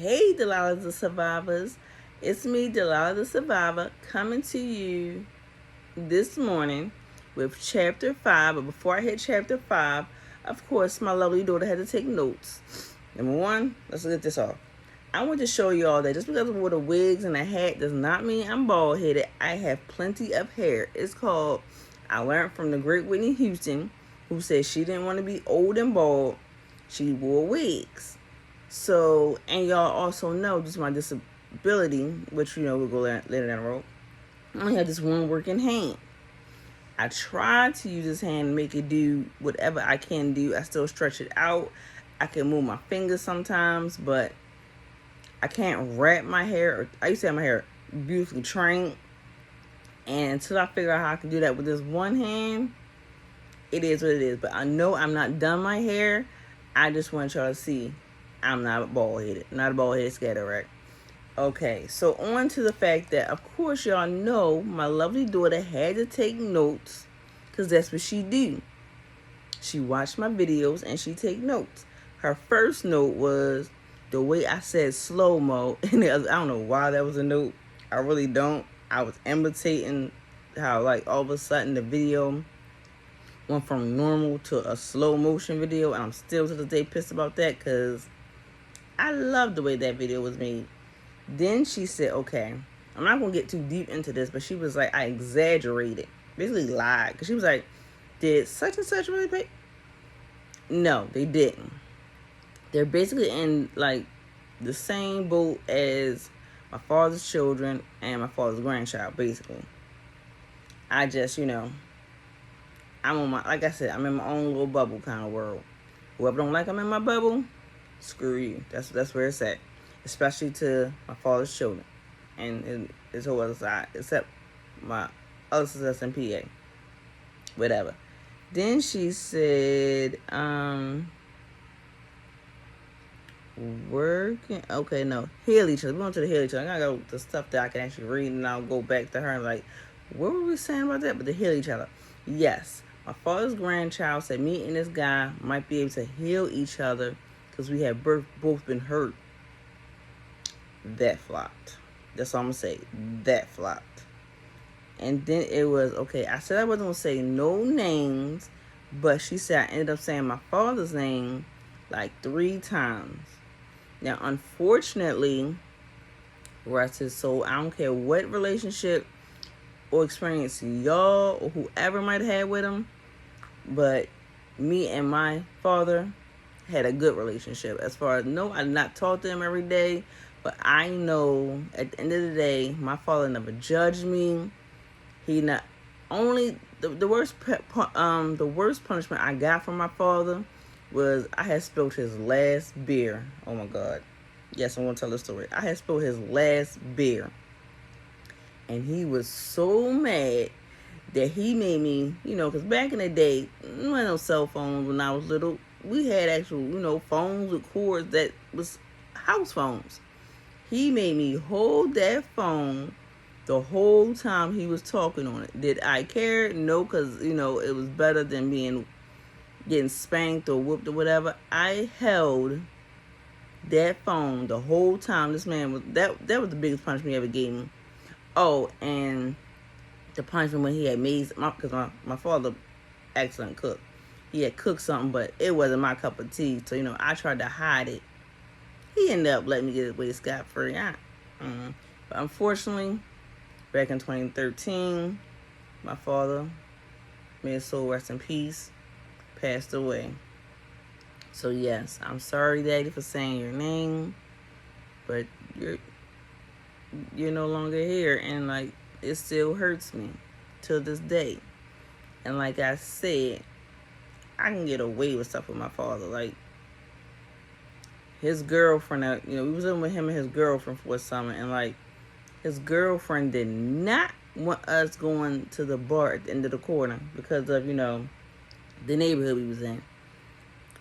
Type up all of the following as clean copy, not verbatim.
Hey, Delilah the Survivors. It's me, Delilah the Survivor, coming to you this morning with chapter 5. But before I hit chapter 5, of course, my lovely daughter had to take notes. Number one, let's get this off. I want to show you all that just because I wear the wigs and a hat does not mean I'm bald headed. I have plenty of hair. It's called, I learned from the great Whitney Houston, who said she didn't want to be old and bald. She wore wigs. So, and y'all also know just my disability, which we'll go later down the road. I only have this one working hand. I try to use this hand and make it do whatever I can do. I still stretch it out. I can move my fingers sometimes, but I can't wrap my hair. I used to have my hair beautifully trained. And until I figure out how I can do that with this one hand, it is what it is. But I know I'm not done my hair. I just want y'all to see I'm not bald-headed. Not a bald-headed scatterrat. Okay, so on to the fact that, of course, y'all know my lovely daughter had to take notes because that's what she do. She watched my videos and she take notes. Her first note was the way I said slow-mo. And I don't know why that was a note. I really don't. I was imitating how, like, all of a sudden the video went from normal to a slow motion video. And I'm still to this day pissed about that because I love the way that video was made. Then she said, okay, I'm not going to get too deep into this, but she was like, I exaggerated. Basically lied. Because she was like, did such and such really pay? No, they didn't. They're basically in, like, the same boat as my father's children and my father's grandchild, basically. I just, I'm on my, like I said, I'm in my own little bubble kind of world. Whoever don't like I'm in my bubble, screw you. That's where it's at. Especially to my father's children. And his whole other side. Except my other sisters in PA. Whatever. Then she said, working. Okay, no. Heal each other. We're going to the heal each other. I gotta go the stuff that I can actually read, and I'll go back to her and like, what were we saying about that? But to heal each other. Yes. My father's grandchild said me and this guy might be able to heal each other because we have both been hurt. That flopped. That's all I'm going to say. That flopped. And then it was, okay, I said I wasn't going to say no names, but she said I ended up saying my father's name like 3 times. Now, unfortunately, rest his soul, I don't care what relationship or experience y'all or whoever might have had with him, but me and my father had a good relationship. As far as, no, I did not talk to him every day, but I know at the end of the day, my father never judged me. He not only the worst punishment I got from my father was I had spilled his last beer. Oh my God. Yes, I'm gonna tell the story. I had spilled his last beer. And he was so mad that he made me, because back in the day, there wasn't no cell phones when I was little. We had actual, phones with cords that was house phones. He made me hold that phone the whole time he was talking on it. Did I care? No, because, it was better than getting spanked or whooped or whatever. I held that phone the whole time. This man was, that was the biggest punishment he ever gave me. Oh, and the punishment when he had made, because my father, excellent cook. He had cooked something, but it wasn't my cup of tea. So, I tried to hide it. He ended up letting me get away scot-free. But unfortunately, back in 2013, my father, may his soul rest in peace, passed away. So yes, I'm sorry, Daddy, for saying your name, but you're no longer here, and like it still hurts me to this day. And like I said, I can get away with stuff with my father. Like his girlfriend, we was in with him and his girlfriend for a summer, and like his girlfriend did not want us going to the bar at the end of the corner because of the neighborhood we was in.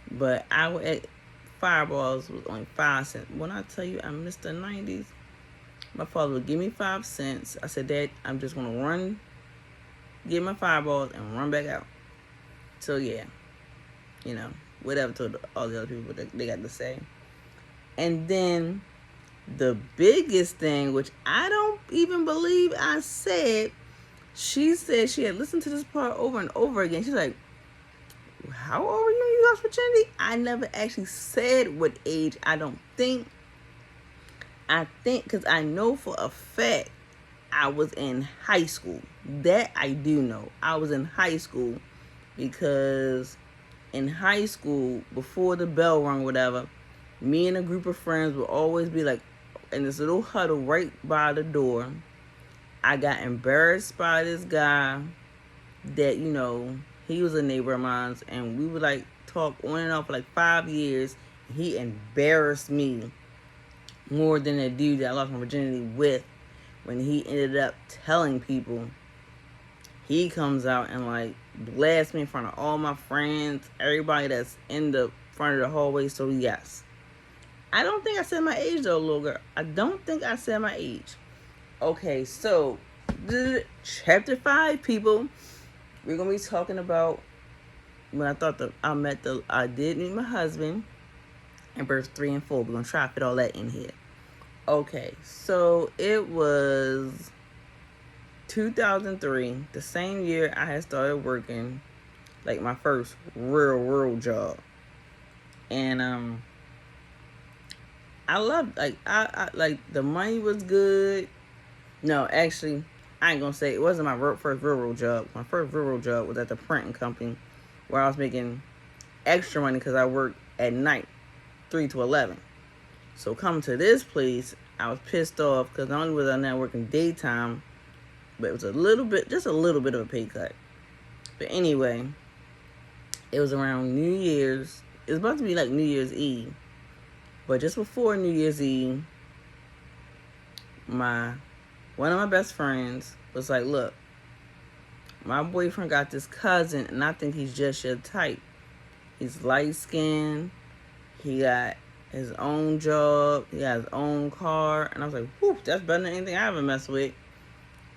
But at Fireballs was only 5 cents. When I tell you I missed the 90s, my father would give me 5 cents. I said, Dad, I'm just gonna run, get my Fireballs and run back out. So yeah, whatever to all the other people that they got to say. And then the biggest thing, which I don't even believe I said, she said she had listened to this part over and over again. She's like, how old were you when you lost virginity? I never actually said what age. I think, because I know for a fact I was in high school. That I do know. I was in high school because in high school, before the bell rung, whatever, me and a group of friends would always be like in this little huddle right by the door. I got embarrassed by this guy that, he was a neighbor of mine, and we would like talk on and off for like 5 years. He embarrassed me more than the dude that I lost my virginity with. When he ended up telling people, he comes out and like blasts me in front of all my friends, everybody that's in the front of the hallway. So yes, I don't think I said my age though, little girl. I don't think I said my age. Okay, so chapter 5, people. We're gonna be talking about when I did meet my husband, and verse 3 and 4. We're gonna try to fit all that in here. Okay, so it was 2003, the same year I had started working, like my first real job, and I loved, like I like the money was good. No, actually, I ain't gonna say it wasn't my first real job. My first real job was at the printing company, where I was making extra money because I worked at night, 3 to 11. So coming to this place, I was pissed off because not only was I not working daytime, but it was just a little bit of a pay cut. But anyway, it was around New Year's. It was about to be like New Year's Eve. But just before New Year's Eve, one of my best friends was like, look, my boyfriend got this cousin, and I think he's just your type. He's light-skinned. He got his own job. He got his own car. And I was like, whew, that's better than anything I ever messed with.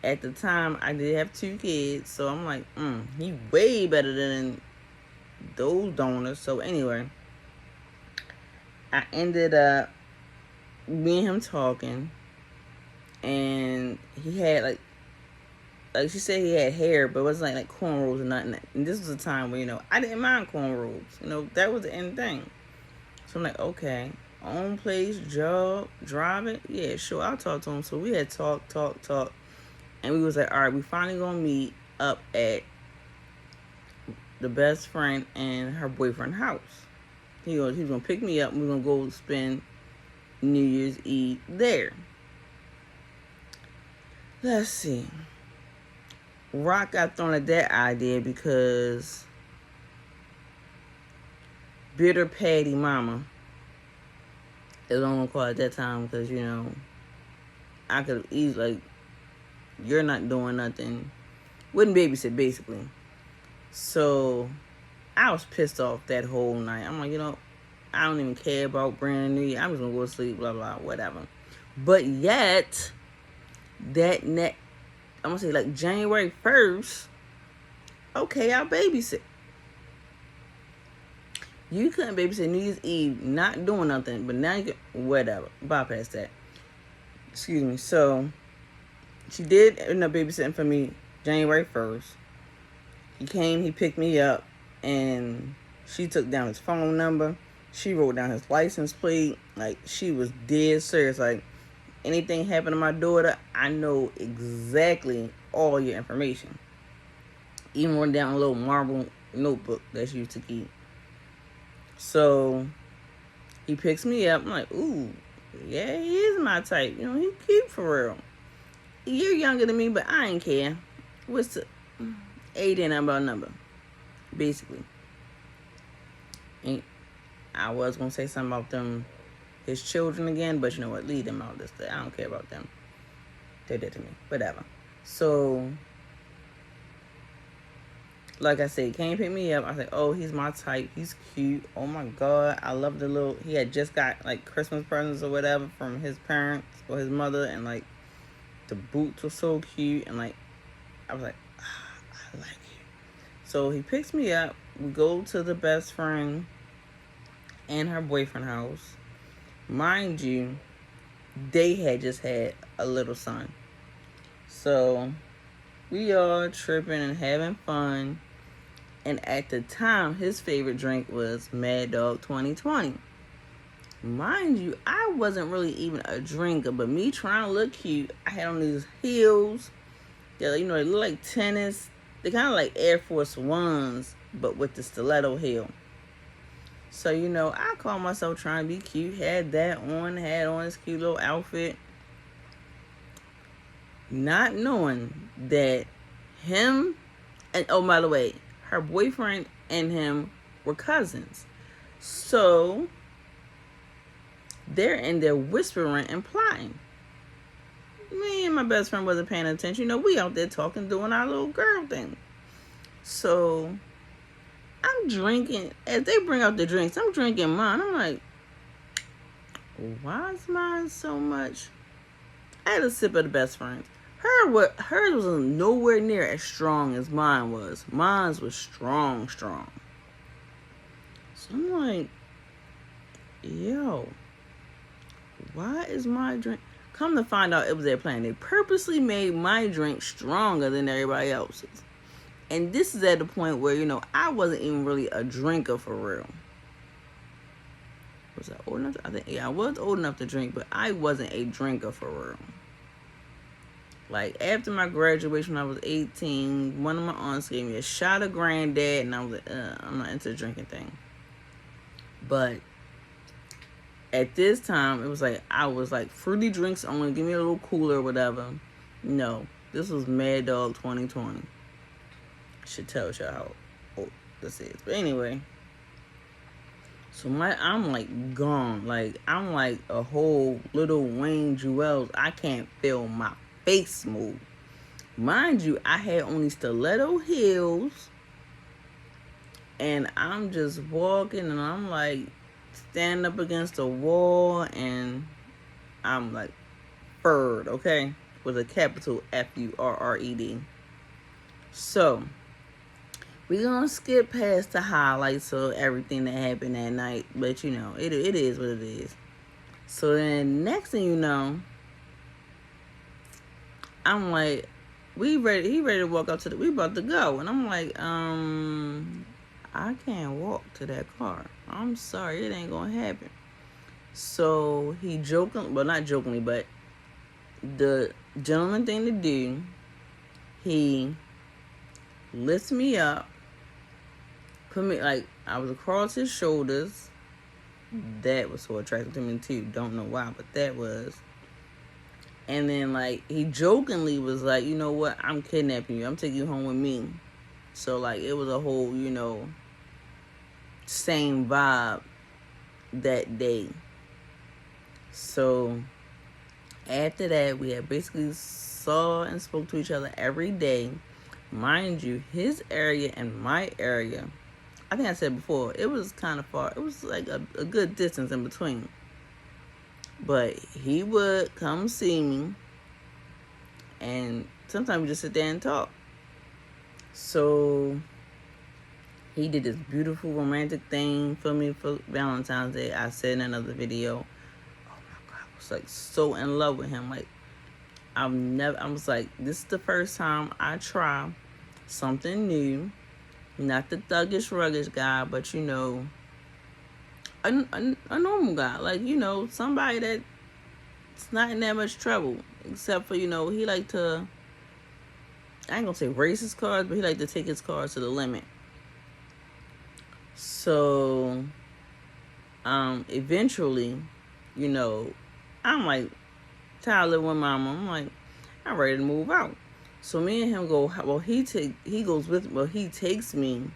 At the time, I did have 2 kids. So I'm like, he way better than those donors. So anyway, I ended up, me and him talking. And he had like she said, he had hair, but it wasn't like cornrows or nothing. And this was a time where, I didn't mind cornrows. That was the end thing. So I'm like, okay, own place, job, driving. Yeah, sure, I'll talk to him. So we had talk. And we was like, all right, we finally gonna meet up at the best friend and her boyfriend's house. He was gonna pick me up, and we're gonna go spend New Year's Eve there. Let's see. Rock got thrown at that idea because Bitter Patty Mama is what I'm gonna call it at that time, because I could easily, like, you're not doing nothing. Wouldn't babysit, basically. So I was pissed off that whole night. I'm like, I don't even care about brand new year. I'm just gonna go to sleep, blah blah, whatever. But yet, I'm gonna say like January 1st, okay, I'll babysit. You couldn't babysit New Year's Eve, not doing nothing, but now you can, whatever, bypass that. Excuse me. So she did end up babysitting for me January 1st. He came, he picked me up, and she took down his phone number. She wrote down his license plate. Like, she was dead serious. Like, anything happened to my daughter, I know exactly all your information. Even wrote down a little marble notebook that she used to keep. So he picks me up. I'm like, ooh, yeah, he is my type. He cute for real. You're younger than me, but I ain't care. What's the age ain't about number, basically. And I was gonna say something about them, his children again, but you know what? Leave them out this day. I don't care about them. They did to me. Whatever. So, like I said, he came pick me up. I was like, oh, he's my type. He's cute. Oh my God. I love he had just got like Christmas presents or whatever from his parents or his mother, and like the boots were so cute, and like I was like, I like you. So he picks me up. We go to the best friend and her boyfriend house. Mind you, they had just had a little son. So we all tripping and having fun. And at the time, his favorite drink was Mad Dog 2020. Mind you, I wasn't really even a drinker, but me trying to look cute, I had on these heels. They look like tennis. They kind of like Air Force Ones, but with the stiletto heel. So, I call myself trying to be cute. Had on this cute little outfit. Not knowing that him, and oh, by the way, her boyfriend and him were cousins. So, they're in there whispering and plotting. Me and my best friend wasn't paying attention. We out there talking, doing our little girl thing. So, I'm drinking. As they bring out the drinks, I'm drinking mine. I'm like, why is mine so much? I had a sip of the best friend's. Hers was nowhere near as strong as mine was. Mine was strong. So I'm like, yo, why is my drink? Come to find out, it was their plan. They purposely made my drink stronger than everybody else's. And this is at the point where, I wasn't even really a drinker for real. Was I old enough? I was old enough to drink, but I wasn't a drinker for real. Like, after my graduation, when I was 18, one of my aunts gave me a shot of Granddad, and I was like, I'm not into the drinking thing. But at this time, it was like, I was like, fruity drinks only, give me a little cooler or whatever. No, this was Mad Dog 2020. Should tell y'all how old this is. But anyway, so I'm like gone. Like, I'm like a whole little Wayne Jewels. I can't feel my face move. Mind you, I had only stiletto heels, and I'm just walking, and I'm like standing up against a wall, and I'm like furred, okay, with a capital F-U-R-R-E-D. So we're gonna skip past the highlights of everything that happened that night, but it is what it is. So then next thing you know, I'm like, he ready to walk up to we about to go. And I'm like, I can't walk to that car. I'm sorry, it ain't gonna happen. So he not jokingly, but the gentleman thing to do, he lifts me up, put me, like, I was across his shoulders. That was so attractive to me too. Don't know why, but that was. And then, like, he jokingly was like, you know what? I'm kidnapping you. I'm taking you home with me. So, like, it was a whole, same vibe that day. So, after that, we had basically saw and spoke to each other every day. Mind you, his area and my area, I think I said before, it was kind of far. It was like a good distance in between. But he would come see me, and sometimes we just sit there and talk. So he did this beautiful romantic thing for me for Valentine's Day. I said in another video, oh my God, I was like so in love with him. Like, I was like, this is the first time I try something new. Not the thuggish, ruggish guy, but a normal guy, like, somebody that's not in that much trouble, except for, he like to, I ain't gonna say race his cars, but he like to take his cars to the limit. So, eventually, I'm like, tired of living with mama. I'm like, I'm ready to move out. So me and him go, he takes me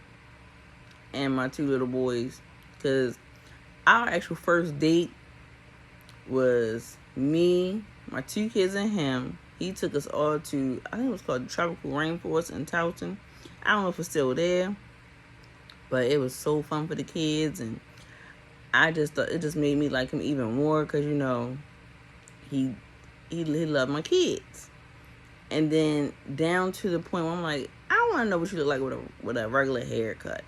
and my two little boys, because our actual first date was me, my two kids, and him. He took us all to, I think it was called the Tropical Rainforest in Towson. I don't know if it's still there, but it was so fun for the kids, and I just thought it just made me like him even more, because he loved my kids. And then down to the point where I'm like, I want to know what you look like with a regular haircut.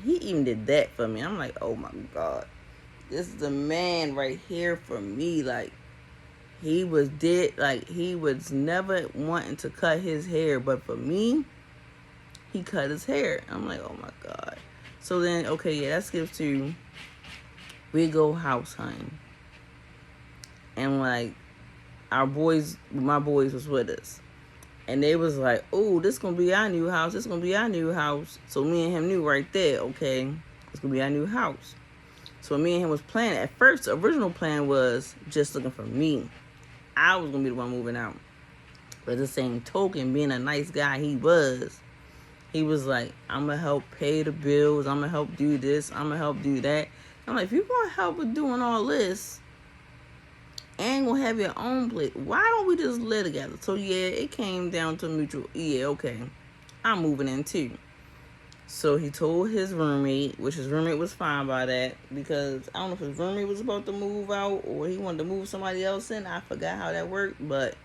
He even did that for me. I'm like, oh my God, this is the man right here for me. Like, he was dead. Like, he was never wanting to cut his hair, but for me, he cut his hair. I'm like, oh my God. So then, okay, yeah, that skips to, we go house hunting. And like, my boys was with us. And they was like, oh, this gonna be our new house. This gonna be our new house. So me and him knew right there, okay, it's gonna be our new house. So me and him was planning. At first, the original plan was just looking for me. I was gonna be the one moving out. But the same token, being a nice guy he was like, I'm gonna help pay the bills. I'm gonna help do this. I'm gonna help do that. I'm like, if you want help with doing all this and gonna have your own place, why don't we just live together? So yeah, it came down to mutual. Yeah, okay, I'm moving in too. So he told his roommate, which his roommate was fine by that, because I don't know if his roommate was about to move out or he wanted to move somebody else in. I forgot how that worked, but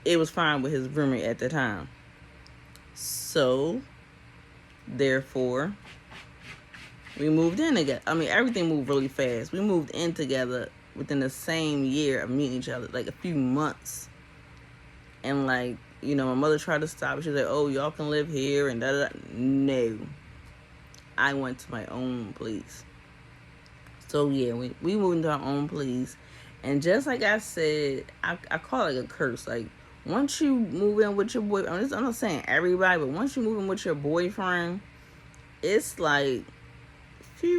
it was fine with his roommate at the time. So, therefore, we moved in together. I mean, everything moved really fast. We moved in together within the same year of meeting each other, like a few months. And like, you know, my mother tried to stop it. She was like, oh, y'all can live here and da-da-da. No. I went to my own place. So yeah, we moved into our own place. And just like I said, I call it like a curse. Like, once you move in with your boy, I'm not saying everybody, but once you move in with your boyfriend, it's like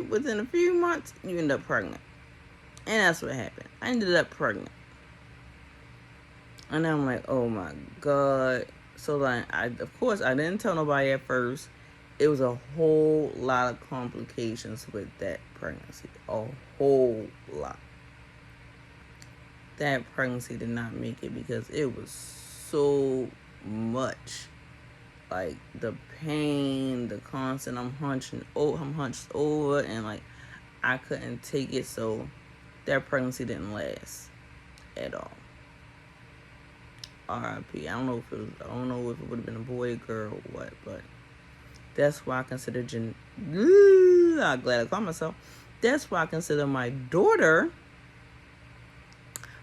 within a few months, you end up pregnant. And that's what happened. I ended up pregnant. And I'm like, oh my God. So like, of course, I didn't tell nobody at first. It was a whole lot of complications with that pregnancy. A whole lot. That pregnancy did not make it because it was so much. Like, the pain, the constant, I'm hunched over, and like, I couldn't take it. So that pregnancy didn't last at all. R.I.P. I don't know if it would have been a boy, girl, or what, but that's why I consider I'm glad I called myself. That's why I consider my daughter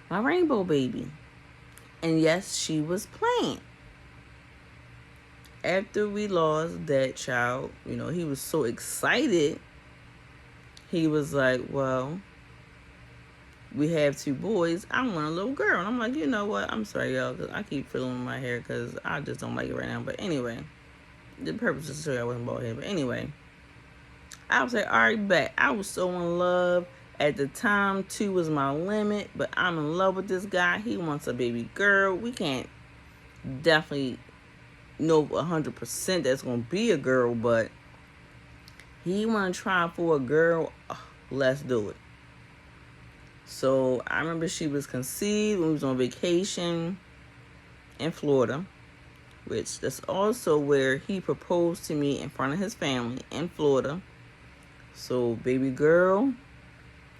my rainbow baby. And yes, she was playing. After we lost that child, you know, he was so excited. He was like, well, we have 2 boys. I want a little girl. And I'm like, you know what? I'm sorry, y'all, because I keep fiddling my hair because I just don't like it right now. But anyway, the purpose is to show you I wasn't bald head. But anyway, I was like, all right, bet. I was so in love. At the time, 2 was my limit. But I'm in love with this guy. He wants a baby girl. We can't definitely know 100% that's going to be a girl. But he want to try for a girl. Let's do it. So I remember she was conceived when we was on vacation in Florida, which that's also where he proposed to me in front of his family in Florida. So baby girl,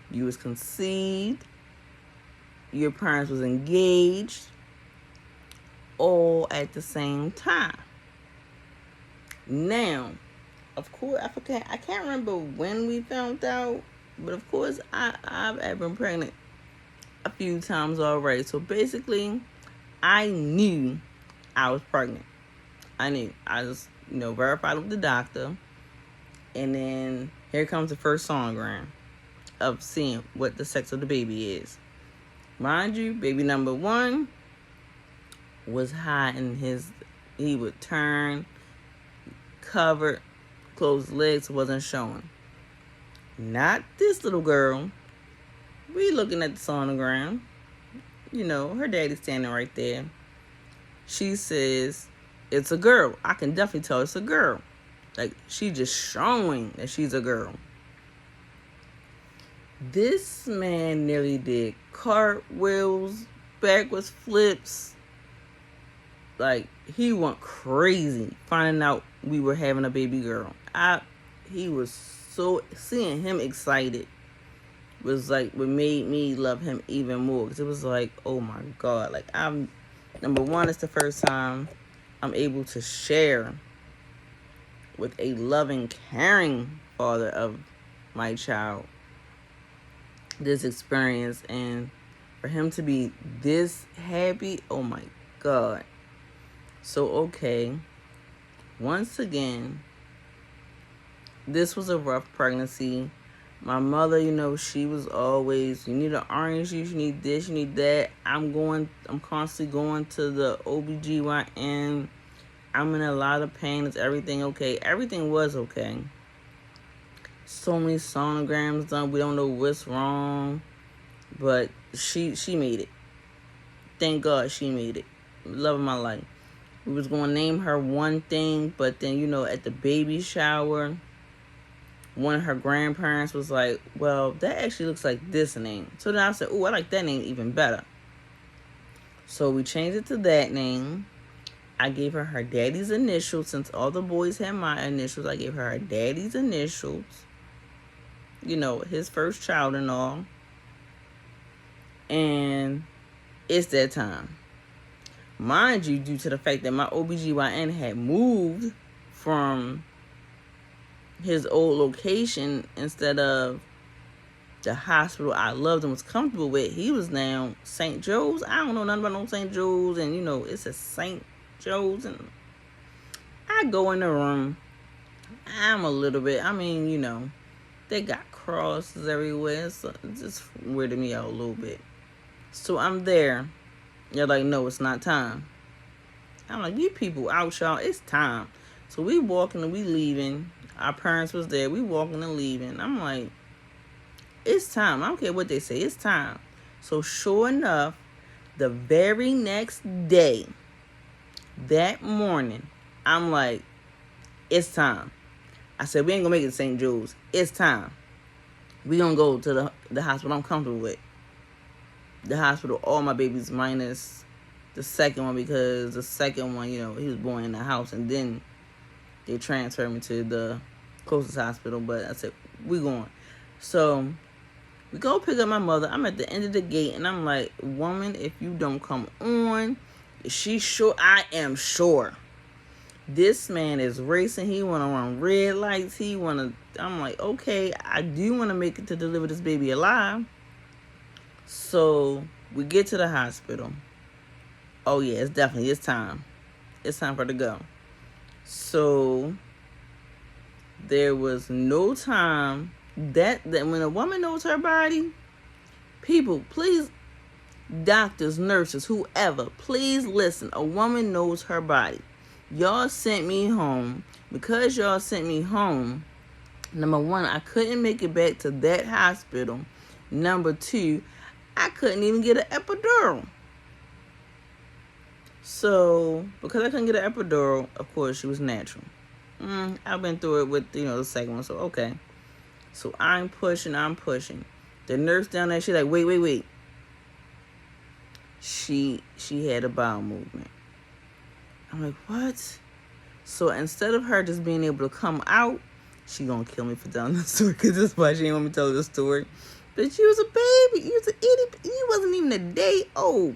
you was conceived, your parents was engaged, all at the same time. Now, of course, I can't remember when we found out. But of course, I've been pregnant a few times already. So basically, I knew I was pregnant. I knew. I just, verified with the doctor. And then here comes the first sonogram of seeing what the sex of the baby is. Mind you, baby number 1 was hiding he would turn, covered, closed legs, wasn't showing. Not this little girl. We looking at the sonogram. Her daddy's standing right there. She says, it's a girl. I can definitely tell it's a girl. Like, she just showing that she's a girl. This man nearly did cartwheels, backwards flips. Like, he went crazy finding out we were having a baby girl. He was so, seeing him excited was like what made me love him even more, because it was like, oh my God, like, number 1, it's the first time I'm able to share with a loving, caring father of my child this experience. And for him to be this happy, oh my God. So, okay, once again, this was a rough pregnancy. My mother, she was always, you need an orange juice, you need this, you need that. I'm constantly going to the OBGYN. I'm in a lot of pain. Is everything okay? Everything was okay. So many sonograms done. We don't know what's wrong. But she made it. Thank God she made it. Love of my life. We was going to name her one thing, but then, at the baby shower, one of her grandparents was like, well, that actually looks like this name. So then I said, oh, I like that name even better. So we changed it to that name. I gave her daddy's initials. Since all the boys had my initials, I gave her daddy's initials. His first child and all. And it's that time. Mind you, due to the fact that my OBGYN had moved from his old location instead of the hospital I loved and was comfortable with, he was now St. Joe's. I don't know nothing about no St. Joe's, and it's a St. Joe's, and I go in the room. I'm a little bit, they got crosses everywhere, so it just weirded me out a little bit. So I'm there. They're like, no, it's not time. I'm like, you people out, y'all. It's time. So we walking and we leaving. Our parents was there. We walking and leaving. I'm like, it's time. I don't care what they say. It's time. So sure enough, the very next day, that morning, I'm like, it's time. I said, we ain't gonna make it to St. Joe's. It's time. We gonna go to the hospital I'm comfortable with. The hospital, all my babies minus the second one, because the second one, he was born in the house, and then they transferred me to the closest hospital. But I said, we going. So we go pick up my mother. I'm at the end of the gate, and I'm like, woman, if you don't come on, is she sure? I am sure. This man is racing. He want to run red lights. I'm like, okay, I do want to make it to deliver this baby alive. So we get to the hospital. Oh yeah, it's time. It's time for her to go. So there was no time that when a woman knows her body, people, please, doctors, nurses, whoever, please listen. A woman knows her body. Y'all sent me home. Because y'all sent me home, number one, I couldn't make it back to that hospital. Number two, I couldn't even get an epidural. So, because I couldn't get an epidural, of course, she was natural. I've been through it with, the second one, so okay. So I'm pushing. The nurse down there, she's like, wait. She had a bowel movement. I'm like, what? So instead of her just being able to come out, she gonna kill me for telling the story, because that's why she didn't want me to tell the story. But she was a baby. You was an itty. You wasn't even a day old.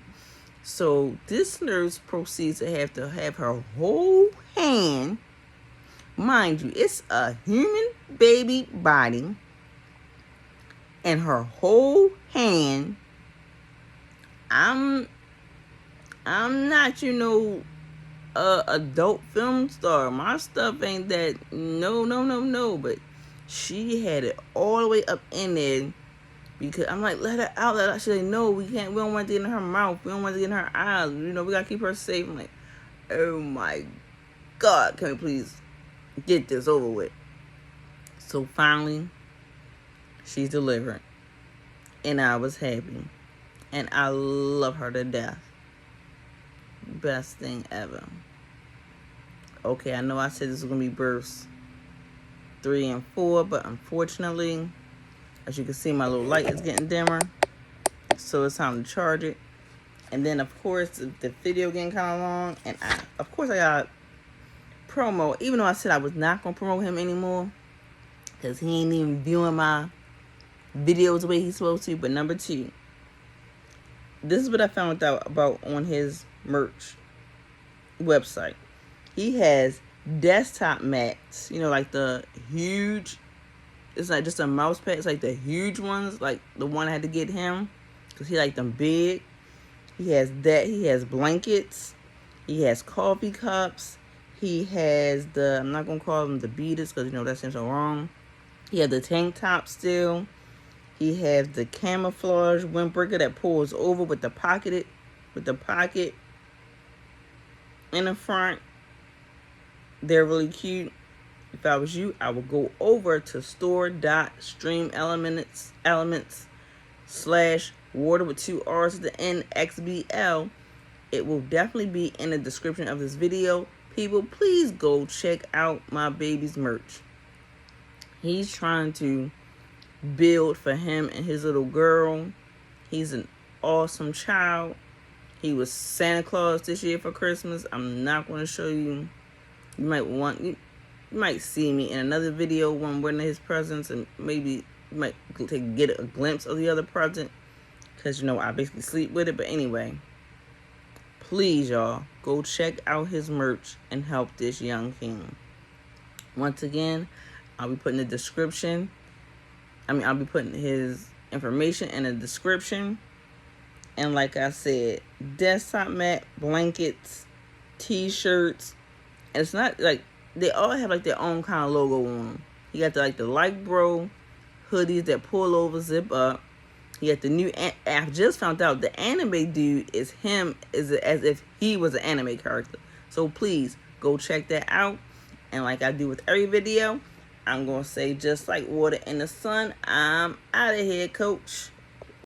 So this nurse proceeds to have her whole hand. Mind you, it's a human baby body, and her whole hand. I'm not, adult film star. My stuff ain't that. No. But she had it all the way up in there. Because I'm like, let her out. She's like, no, we can't. We don't want to get in her mouth. We don't want to get in her eyes. We got to keep her safe. I'm like, oh my God, can we please get this over with? So finally, she's delivered. And I was happy. And I love her to death. Best thing ever. Okay, I know I said this was going to be births 3 and 4, but unfortunately, as you can see, my little light is getting dimmer. So it's time to charge it. And then, of course, the video getting kind of long. And I got promo. Even though I said I was not going to promote him anymore, because he ain't even viewing my videos the way he's supposed to. But number 2, this is what I found out about on his merch website. He has desktop mats, like the huge, it's not just a mouse pad, it's like the huge ones, like the one I had to get him, because he like them big. He has that. He has blankets. He has coffee cups. He has the, I'm not going to call them the beaters because, you know, that seems so wrong. He has the tank top still. He has the camouflage windbreaker that pulls over with the pocket in the front. They're really cute. If I was you, I would go over to store.streamelements/water with 2 R's at the end, XBL. It will definitely be in the description of this video. People, please go check out my baby's merch. He's trying to build for him and his little girl. He's an awesome child. He was Santa Claus this year for Christmas. I'm not going to show you. You might see me in another video when I'm wearing his presents, and maybe you might get a glimpse of the other present, because, you know, I basically sleep with it. But anyway, please, y'all, go check out his merch and help this young king. Once again, I'll be putting the description. I'll be putting his information in the description. And like I said, desktop mat, blankets, t-shirts. And it's not like, they all have like their own kind of logo on them. You got the Like Bro hoodies that pull over, zip up. You got the new, I just found out the anime dude is him, as if he was an anime character. So please go check that out. And like I do with every video, I'm going to say, just like water in the sun, I'm out of here, coach.